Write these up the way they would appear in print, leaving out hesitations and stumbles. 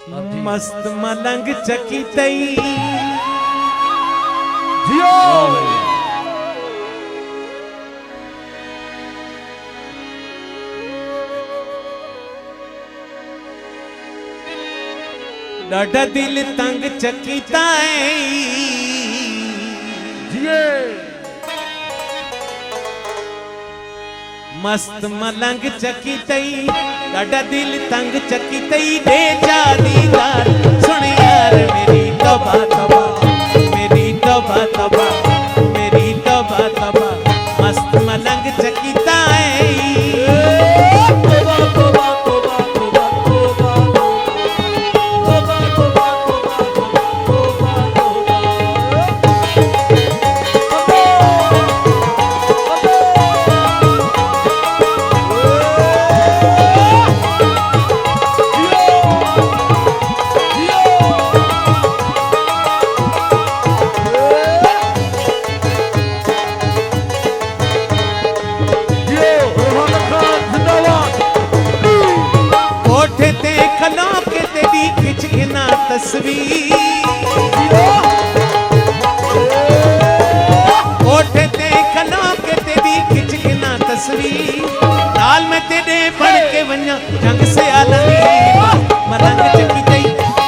मस्त मलंग चकी तई जियो डाढ़ा दिल तंग चकी ताई जिए मस्त मलंग चकी तई डाढ़ा दिल तंग चकी तई दे जा दीदार सुन यार मेरी तौबा तौबा मेरी तौबा तौबा मेरी तौबा तौबा मस्त मलंग चकी ताई तोबा तोबा तोबा तोबा तोबा तोबा तोबा तोबा तस्वीर कोठे ते खलो के तेरी खिंच के ना तस्वीर लाल में तेरे बढ़ के वन्या जंग से आलमी मलंग चकी तई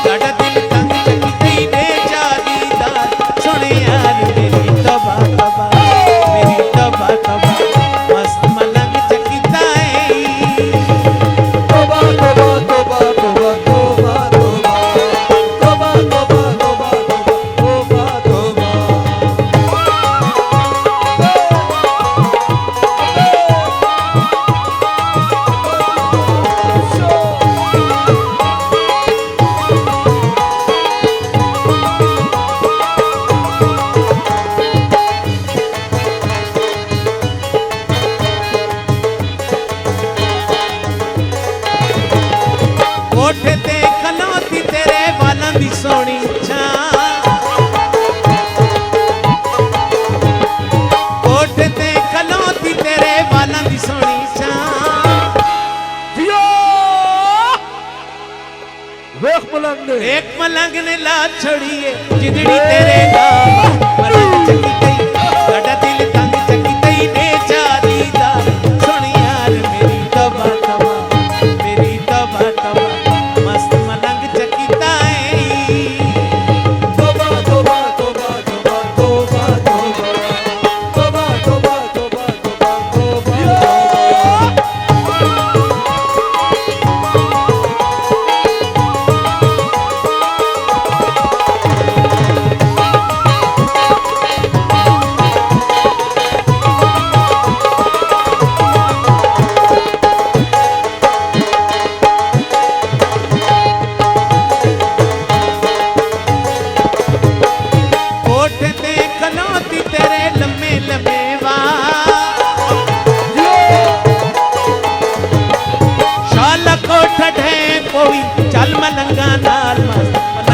डाढ़ा दिल तंग चकी तई दे जा दीदार सुन यार मेरी तौबा तौबा मेरी तौबा तौबा मस्त मलंग चकी तई तोबा तोबा तोबा तोबा तोबा कोठे ते खलोती तेरे वालों दी सोनी कोठे ते खलोती तेरे वालों दी सोनी एक मलंग ने ला छोड़ी है जिंदड़ी तेरे नाम मलंग चकी तई डाढ़ा दिल तंग चकी तई दे जा दीदार सुन यार मेरी तौबा तौबा मेरी तौबा तौबा मस्त मलंग चकी तई तोबा तोबा तोबा तोबा तोबा तोबा तोबा तोबा कोठे ते खलोती तेरे लम्बे लम्बे शाला कोठा ढे कोई चल मलंगा नाल मस्त